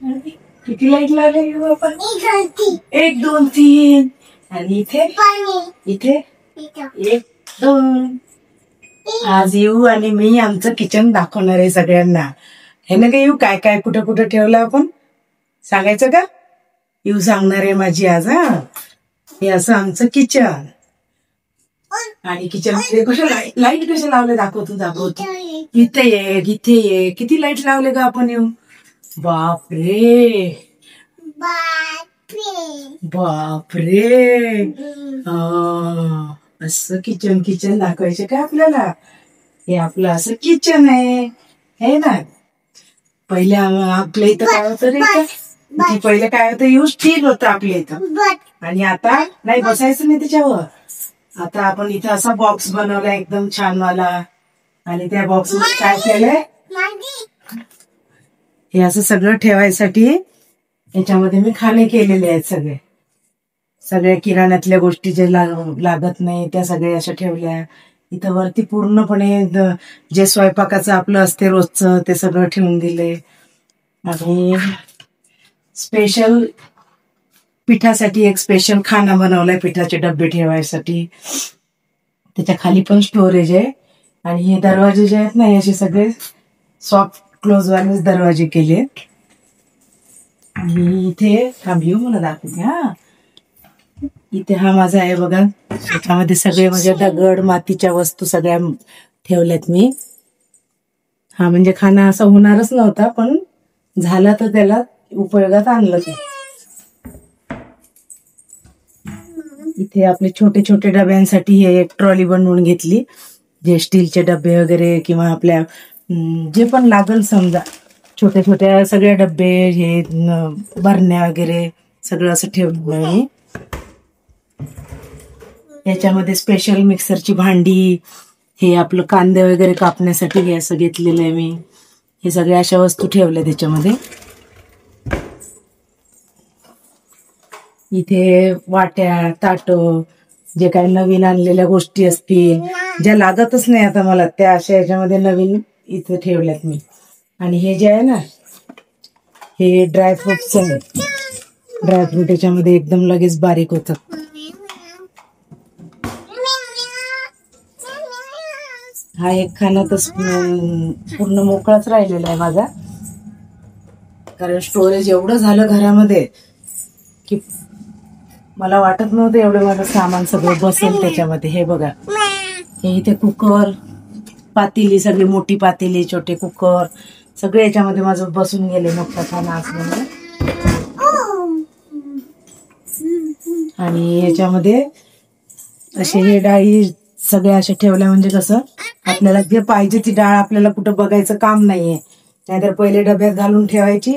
किती लाईट लावले आपण? 1 2 3. आणि इथे इथे 1 2. आज येऊ आणि मी आमचं किचन दाखवणार आहे सगळ्यांना. हे ना का येऊ काय काय कुठं कुठं ठेवलं आपण सांगायचं का? येऊ सांगणार आहे माझी आज. हे असं आमचं किचन. आणि किचन मध्ये कशा लाईट कशा लावले दाखवतो. इथे एक इथे एक. किती लाईट लावले का आपण येऊ? बापरे बापरे. असं किचन दाखवायचे का आपल्याला? हे आपलं असं किचन आहे हे ना. पहिले आपल्या इथं काय होतं रे का? पहिले काय होतं येऊ स्टील होतं आपल्या इथं. आणि आता नाही बसायचं नाही त्याच्यावर. आता आपण इथं असा बॉक्स बनवला एकदम छान वाला. आणि त्या बॉक्स मध्ये काय केलंय हे असं सगळं ठेवायसाठी याच्यामध्ये मी खाणे केलेले आहेत. सगळ्या किराण्यातल्या गोष्टी जे लागत नाही त्या सगळ्या अशा ठेवल्या. इथं वरती पूर्णपणे जे स्वयंपाकाचं आपलं असते रोजचं ते सगळं ठेवून दिले. आणि स्पेशल पिठासाठी एक स्पेशल खाना बनवलाय पिठाचे डब्बे ठेवायसाठी. त्याच्या खाली पण स्टोरेज आहे. आणि हे दरवाजे जे आहेत ना हे असे सगळे सॉफ्ट क्लोज वाले दरवाजे केले. आणि इथे थांबिऊ मला दाखवते. इथे हा माझा आहे बघा. त्याच्यामध्ये सगळे म्हणजे दगड मातीच्या वस्तू सगळ्या ठेवल्यात मी. हा म्हणजे खाना असा होणारच नव्हता पण झाला तर त्याला उपयोगात आणलं ते. इथे आपले छोटे छोटे डब्यांसाठी हे एक ट्रॉली बनवून घेतली. जे स्टीलचे डबे वगैरे किंवा आपल्या जे पण लागल समजा छोट्या छोट्या सगळ्या डबे हे बरण्या वगैरे सगळं असं ठेवलं मी. याच्यामध्ये स्पेशल मिक्सरची भांडी हे आपलं कांदे वगैरे कापण्यासाठी हे असं घेतलेलं आहे मी. हे सगळ्या अशा वस्तू ठेवल्या त्याच्यामध्ये. इथे वाट्या ताट जे काही नवीन आणलेल्या गोष्टी असतील ज्या लागतच नाही आता मला त्या अशा याच्यामध्ये नवीन इथे ठेवल्यात मी. आणि हे जे आहे ना हे ड्रायफ्रूटच आहे. ड्रायफ्रूट याच्यामध्ये एकदम लगेच बारीक होतात. हा एक खाना तर पूर्ण मोकळाच राहिलेला आहे माझा. कारण स्टोरेज एवढं झालं घरामध्ये की मला वाटत नव्हतं एवढं माझं सामान सगळं बसेल त्याच्यामध्ये. हे बघा हे इथे कुकर पातेली सगळी मोठी पातेली छोटे कुकर सगळे याच्यामध्ये माझं बसून गेले मोठा खाना असल्यामुळे. आणि याच्यामध्ये असे हे डाळी सगळ्या अशा ठेवल्या म्हणजे कसं आपल्याला जे पाहिजे ती डाळ आपल्याला कुठं बघायचं काम नाहीये. नाहीतर पहिले डब्यात घालून ठेवायची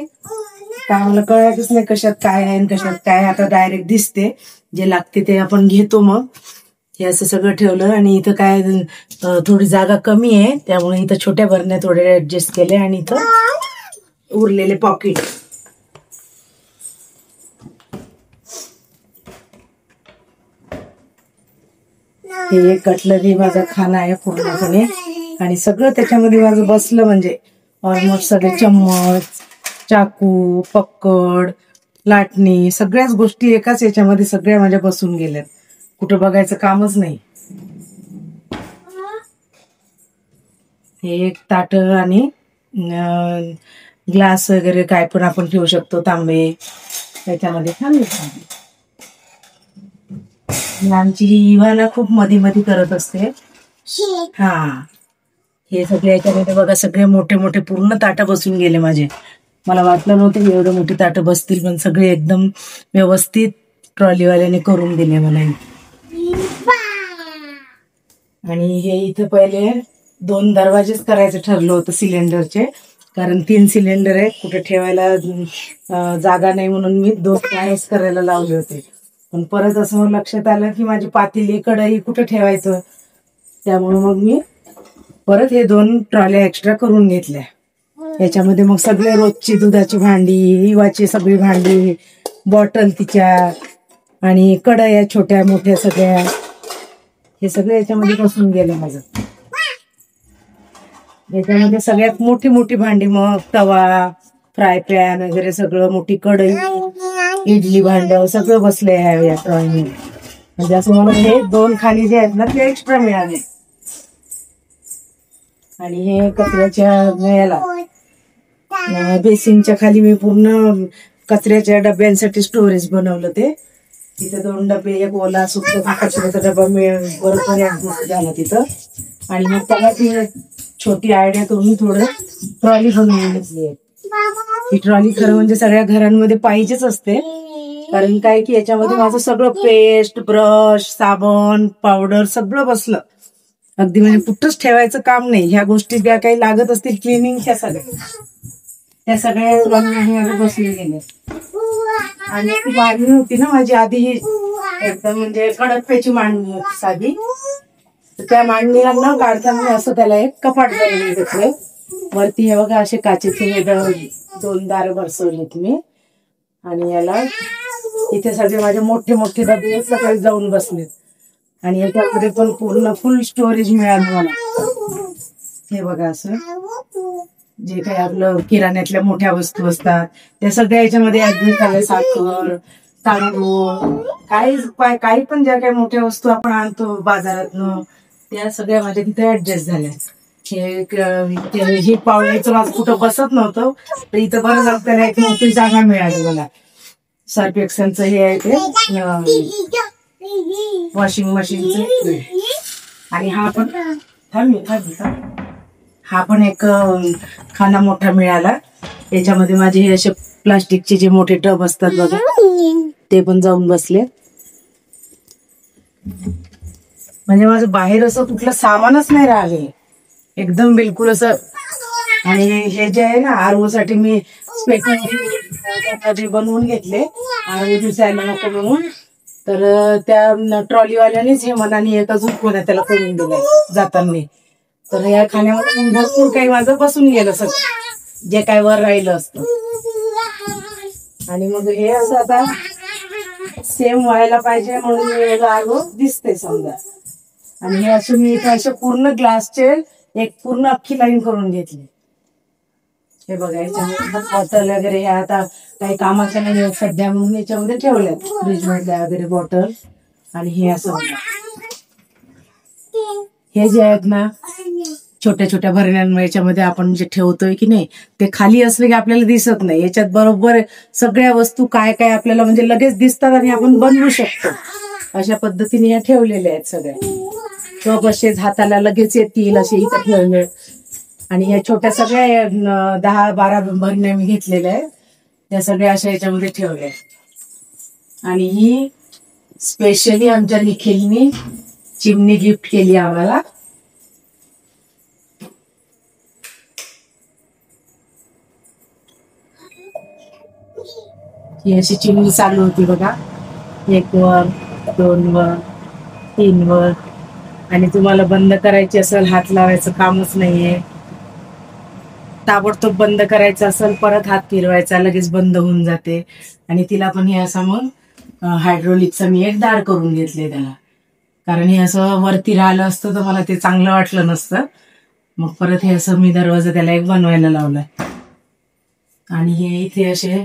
काय मला कळायचंच नाही कशात काय आहे कशात काय. आता डायरेक्ट दिसते जे लागते ते आपण घेतो. मग हे असं सगळं ठेवलं. आणि इथं काय थोडी जागा कमी आहे त्यामुळे इथं छोट्या भरण्या थोडे ऍडजस्ट केले. आणि इथं उरलेले पॉकेट हे कटलरी माझा खाना आहे पूर्णपणे. आणि सगळं त्याच्यामध्ये माझं बसलं म्हणजे ऑलमोस्ट सगळे चम्मच चाकू पक्कड लाटणी सगळ्याच गोष्टी एकाच याच्यामध्ये सगळ्या माझ्या बसून गेल्यात. कुठं बघायचं कामच नाही. हे एक ताट आणि ग्लास वगैरे काय पण आपण ठेवू शकतो तांबे त्याच्यामध्ये छान. आमची ही इव्हाना खूप मध्ये करत असते. हा हे सगळे याच्यामध्ये बघा सगळे मोठे मोठे पूर्ण ताटं बसून गेले माझे. मला वाटलं नव्हतं एवढे मोठी ताटं बसतील पण सगळे एकदम व्यवस्थित ट्रॉलीवाल्याने करून दिले मला. आणि हे इथं पहिले 2 दरवाजेच करायचं ठरलं होतं सिलेंडरचे. कारण 3 सिलेंडर आहे कुठे ठेवायला जागा नाही म्हणून मी 2 गॅस करायला लावले होते. पण परत असं लक्षात आलं की माझी पातेली कढई कुठं ठेवायचं. त्यामुळे मग मी परत हे 2 ट्रॉल्या एक्स्ट्रा करून घेतल्या. याच्यामध्ये मग सगळे रोजची दुधाची भांडी इवाची सगळी भांडी बॉटल तिच्या आणि कढया छोट्या मोठ्या सगळ्या हे सगळे याच्यामध्ये बसून गेलं माझं. याच्यामध्ये सगळ्यात मोठी मोठी भांडी मग तवा फ्राय पॅन वगैरे सगळं, मोठी कढई, इडली भांड सगळं बसले आहे या ट्रॉली. म्हणजे असं म्हणून हे 2 खाली जे आहेत ना ते एक्स्ट्रा मिळाले. आणि हे कचऱ्याच्या याला बेसिनच्या खाली मी पूर्ण कचऱ्याच्या डब्यांसाठी स्टोरेज बनवलं. ते तिथे 2 डबे, एक ओला सुका कचऱ्याचा डबा बरोबर झाला तिथं. आणि मग त्याला ती छोटी आयडिया करून थोडं ट्रॉली बनवून घेतली आहे. ही ट्रॉली खरं म्हणजे सगळ्या घरांमध्ये पाहिजेच असते. कारण काय की याच्यामध्ये माझं सगळं पेस्ट, ब्रश, साबण, पावडर सगळं बसलं. अगदी म्हणजे कुठंच ठेवायचं काम नाही. ह्या गोष्टी ज्या काही लागत असतील क्लिनिंग त्या सगळ्या ट्रॉली बसले गेले. आणि ती मांडणी होती ना माझी आधी, ही एकदम म्हणजे कडकपेची मांडणी होती साधी. त्या मांडणीला न काढता मी असं त्याला एक कपाट बनवून घेतलं. वरती हे बघा असे काचेचे 2 दार बसवलेत मी. आणि याला इथे सगळे माझे मोठे मोठे डबे सकाळी जाऊन बसलेत. आणि याच्यामध्ये पण पूर्ण फुल स्टोरेज मिळालं मला. हे बघा असं जे काही आपलं किराण्यातल्या मोठ्या वस्तू असतात त्या सगळ्या याच्यामध्ये ऍडमिट झाले. साखर, तांदूळ, काही पण ज्या काही मोठ्या वस्तू आपण आणतो बाजारातनं त्या सगळ्या माझ्या तिथे ऍडजस्ट झाल्या. हे पावडरचं माझं कुठं बसत नव्हतं, तर इथं बरं झालं त्याला एक मोठी जागा मिळाली मला. सर्फ एक्सेलचं हे आहे ते वॉशिंग मशीनचं. आणि हा पण एक खाना मोठा मिळाला. याच्यामध्ये माझे हे असे प्लास्टिकचे जे मोठे टब असतात बघा ते पण जाऊन बसले. म्हणजे माझं बाहेर असं कुठलं सामानच नाही राहिले एकदम बिलकुल असं. आणि हे जे आहे ना आरओ साठी मी स्पेशल बनवून घेतले आरओ दिसायला नको म्हणून. तर त्या ट्रॉलीवाल्यानेच हे मनाने एका झोपवण्यात त्याला करून दिलंय जाताना. तर या खाण्यामध्ये भरपूर काही माझं बसून गेलं सगळं जे काय वर राहिलं असतं. आणि मग हे असं आता सेम व्हायला पाहिजे म्हणून आरओ दिसते समजा. आणि हे असं मी असे पूर्ण ग्लासचे एक पूर्ण अख्खी लाईन करून घेतली. हे बघा याच्यामध्ये बॉटल वगैरे हे आता काही कामाच्या नाही सध्या म्हणून याच्यामध्ये ठेवल्यात फ्रीज मधल्या वगैरे बॉटल. आणि हे असं हे जे आहेत ना छोट्या छोट्या भरण्यांमध्ये याच्यामध्ये आपण जे ठेवतोय की नाही ते खाली असले की आपल्याला दिसत नाही. याच्यात बरोबर सगळ्या वस्तू काय काय आपल्याला म्हणजे लगेच दिसतात आणि आपण बनवू शकतो. अशा पद्धतीने या ठेवलेल्या आहेत सगळ्या. कप असेच हाताला लगेच येतील असे इथं ठेवले. आणि या छोट्या सगळ्या 10-12 भरण्या मी घेतलेल्या आहेत त्या सगळ्या अशा याच्यामध्ये ठेवल्या. आणि ही स्पेशली आमच्या निखिलनी चिमणी गिफ्ट केली आम्हाला. ही अशी चिमणी चालू होती बघा 1 वर 2 वर 3 वर. आणि तुम्हाला बंद करायची असेल हात लावायचं कामच नाहीये. ताबडतोब बंद करायचं असेल परत हात फिरवायचा लगेच बंद होऊन जाते. आणि तिला पण हे असं मग हायड्रोलिकचं मी एक दार करून घेतले त्याला. कारण हे असं वरती राहिलं असतं तर मला ते चांगलं वाटलं नसतं. मग परत हे असं मी दरवाजा त्याला एक बनवायला लावलाय. आणि हे इथे असे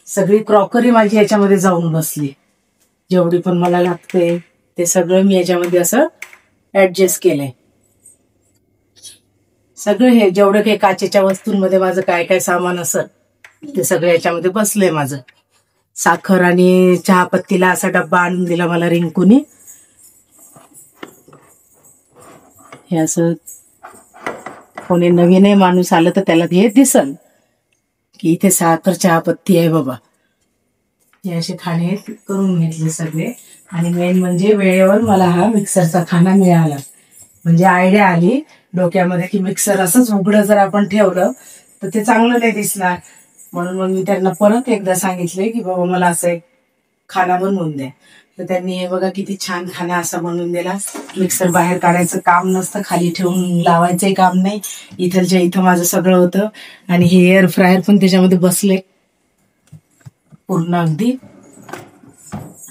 सगळी क्रॉकरी माझी याच्यामध्ये जाऊन बसली. जेवढी पण मला लागते ते सगळं मी याच्यामध्ये असं ऍडजस्ट केलंय. सगळं हे जेवढं काही काचेच्या वस्तूंमध्ये माझं काय काय सामान असत ते सगळं याच्यामध्ये बसलंय माझं. साखर आणि चहापत्तीला असा डब्बा आणून दिला मला रिंकूनी. हे असं कोणी नवीन माणूस आलं तर त्याला हे दिसल की इथे साखर चहापत्ती आहे बाबा. हे असे खाणे करून घेतले सगळे. आणि मेन म्हणजे वेळेवर मला हा मिक्सरचा खाना मिळाला. म्हणजे आयडिया आली डोक्यामध्ये की मिक्सर असंच उघडं जर आपण ठेवलं तर ते चांगलं नाही दिसणार. म्हणून मग मी त्यांना परत एकदा सांगितले की बाबा मला असं एक खाना बनवून द्या. तर त्यांनी हे बघा किती छान खाना असा बनवून दिला. मिक्सर बाहेर काढायचं काम नसतं, खाली ठेवून लावायचंही काम नाही. इथलच्या इथं माझं सगळं होतं. आणि हे एअर फ्रायर पण त्याच्यामध्ये बसले पूर्ण अगदी.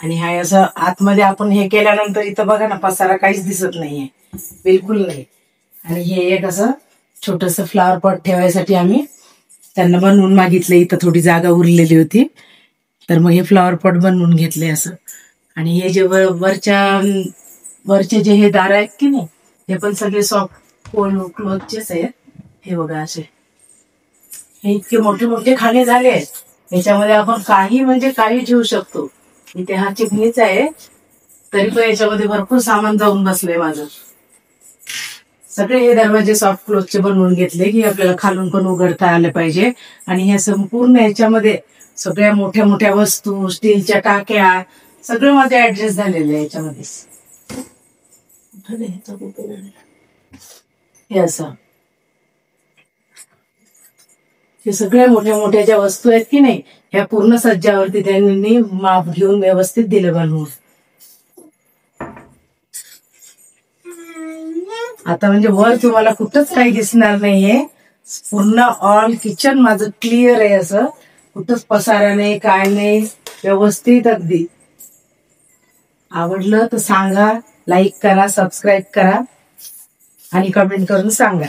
आणि हा असं आतमध्ये आपण हे केल्यानंतर इथं बघा ना पसारा काहीच दिसत नाहीये बिलकुल नाही. आणि हे एक असं छोटस फ्लावर पॉट ठेवायसाठी आम्ही त्यांना बनवून मागितलं, इथं थोडी जागा उरलेली होती तर मग हे फ्लॉवर पॉट बनवून घेतले असं. आणि हे जे वरचे जे हे दार आहेत की नाही, हे पण सगळे सॉफ्ट क्लोथचेच आहेत. हे बघा असे हे इतके मोठे मोठे खाणे झाले आहेत. याच्यामध्ये आपण काही म्हणजे काही ठेवू शकतो. इथे हा चिमणीचा आहे, तरी पण याच्यामध्ये भरपूर सामान जाऊन बसलंय माझं. सगळे हे दरवाजे सॉफ्ट क्लोथचे बनवून घेतले की आपल्याला खालून पण उघडता आले पाहिजे. आणि ह्या संपूर्ण ह्याच्यामध्ये सगळ्या मोठ्या मोठ्या वस्तू, स्टीलच्या टाक्या, सगळं माझं ऍडजस्ट झालेलं आहे याच्यामध्ये. हे असं हे सगळ्या मोठ्या मोठ्या ज्या वस्तू आहेत की नाही, ह्या पूर्ण सज्जावरती त्यांनी माप घेऊन व्यवस्थित दिलं बनवून. आता म्हणजे वर तुम्हाला कुठंच काही दिसणार नाहीये. पूर्ण ऑल किचन माझं क्लिअर आहे, असं कुठंच पसारा नाही, काय नाही, व्यवस्थित अगदी. आवडलं तर सांगा, लाईक करा, सबस्क्राईब करा आणि कमेंट करून सांगा.